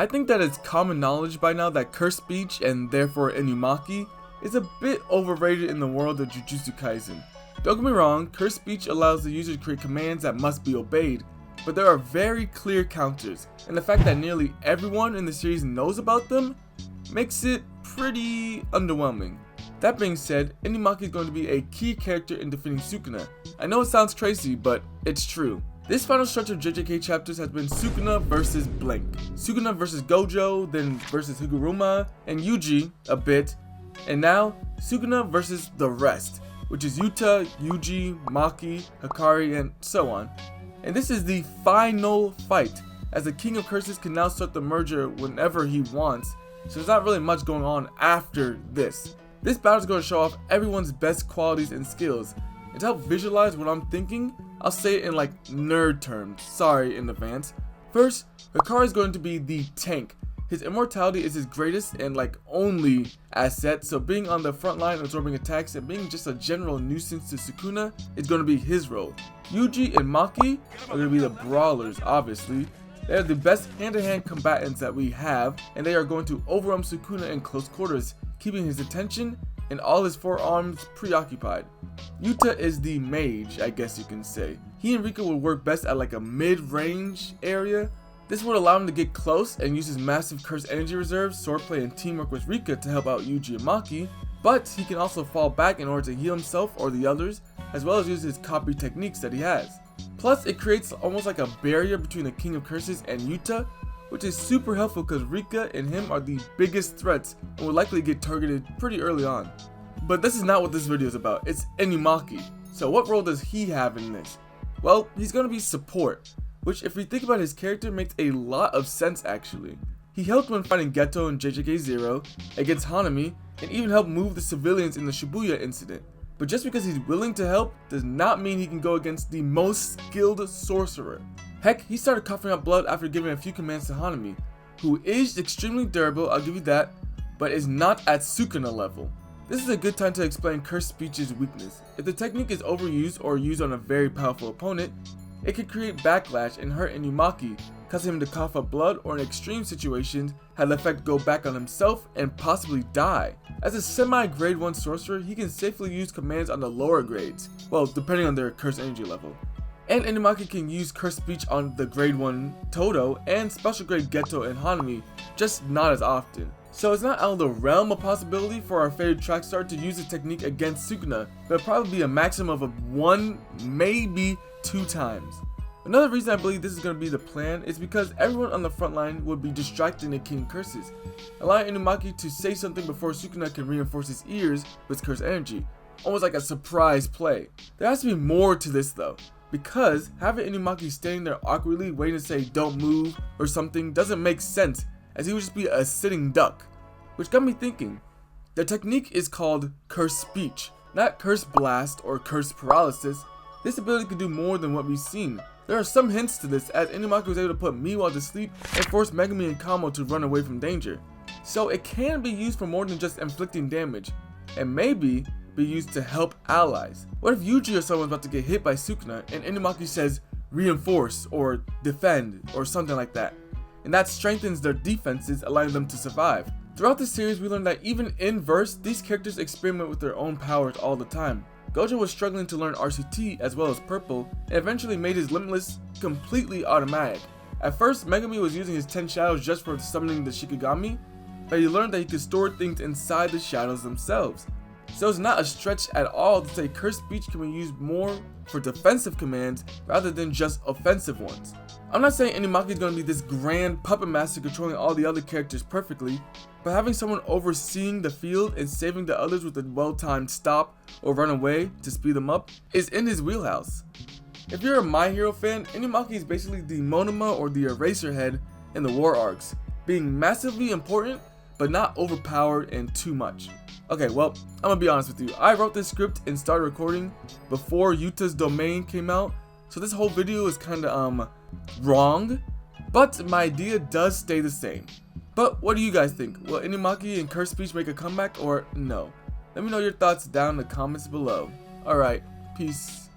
I think that it's common knowledge by now that curse speech, and therefore Inumaki, is a bit overrated in the world of Jujutsu Kaisen. Don't get me wrong, curse speech allows the user to create commands that must be obeyed, but there are very clear counters, and the fact that nearly everyone in the series knows about them makes it pretty underwhelming. That being said, Inumaki is going to be a key character in defeating Sukuna. I know it sounds crazy, but it's true. This final stretch of JJK chapters has been Sukuna versus blank. Sukuna versus Gojo, then versus Higuruma and Yuji a bit, and now Sukuna versus the rest, which is Yuta, Yuji, Maki, Hikari, and so on. And this is the final fight, as the King of Curses can now start the merger whenever he wants, so there's not really much going on after this. This battle is going to show off everyone's best qualities and skills, and to help visualize what I'm thinking, I'll say it in like nerd terms, sorry in advance. First, Hikari is going to be the tank. His immortality is his greatest and like only asset, so being on the front line absorbing attacks and being just a general nuisance to Sukuna is going to be his role. Yuji and Maki are going to be the brawlers, obviously. They are the best hand-to-hand combatants that we have, and they are going to overwhelm Sukuna in close quarters, keeping his attention and all his forearms preoccupied. Yuta is the mage, I guess you can say. He and Rika would work best at like a mid-range area. This would allow him to get close and use his massive curse energy reserves, swordplay, and teamwork with Rika to help out Yuji and Maki, but he can also fall back in order to heal himself or the others, as well as use his copy techniques that he has. Plus, it creates almost like a barrier between the King of Curses and Yuta, which is super helpful because Rika and him are the biggest threats and will likely get targeted pretty early on. But this is not what this video is about, it's Inumaki. So what role does he have in this? Well, he's going to be support, which if we think about his character makes a lot of sense actually. He helped when fighting Geto in JJK 0, against Hanami, and even helped move the civilians in the Shibuya incident. But just because he's willing to help does not mean he can go against the most skilled sorcerer. Heck, he started coughing up blood after giving a few commands to Hanami, who is extremely durable, I'll give you that, but is not at Sukuna level. This is a good time to explain curse speech's weakness. If the technique is overused or used on a very powerful opponent, it could create backlash and hurt Inumaki, causing him to cough up blood or in extreme situations have the effect go back on himself and possibly die. As a semi-grade 1 sorcerer, he can safely use commands on the lower grades, well depending on their curse energy level. And Inumaki can use curse speech on the grade 1 Todo and special grade Geto and Hanami, just not as often. So it's not out of the realm of possibility for our favorite track star to use the technique against Sukuna, but it'll probably be a maximum of 1, maybe 2 times. Another reason I believe this is going to be the plan is because everyone on the front line would be distracting the King Curses, allowing Inumaki to say something before Sukuna can reinforce his ears with curse energy, almost like a surprise play. There has to be more to this though, because having Inumaki standing there awkwardly waiting to say don't move or something doesn't make sense, as he would just be a sitting duck. Which got me thinking, the technique is called curse speech, not curse blast or curse paralysis. This ability can do more than what we've seen. There are some hints to this, as Inumaki was able to put Miwa to sleep and force Megumi and Kamo to run away from danger. So it can be used for more than just inflicting damage, and maybe be used to help allies. What if Yuji or someone's about to get hit by Sukuna and Inumaki says reinforce or defend or something like that, and that strengthens their defenses, allowing them to survive. Throughout the series we learned that even in verse, these characters experiment with their own powers all the time. Gojo was struggling to learn RCT as well as Purple, and eventually made his Limitless completely automatic. At first, Megumi was using his 10 shadows just for summoning the Shikigami, but he learned that he could store things inside the shadows themselves. So it's not a stretch at all to say curse speech can be used more for defensive commands rather than just offensive ones. I'm not saying Inumaki is going to be this grand puppet master controlling all the other characters perfectly, but having someone overseeing the field and saving the others with a well-timed stop or run away to speed them up is in his wheelhouse. If you're a My Hero fan, Inumaki is basically the Monoma or the Eraserhead in the war arcs, being massively important but not overpowered and too much. Okay, well, I'm gonna be honest with you. I wrote this script and started recording before Yuta's domain came out, so this whole video is kinda wrong, but my idea does stay the same. But what do you guys think? Will Inumaki and curse speech make a comeback or no? Let me know your thoughts down in the comments below. Alright, peace.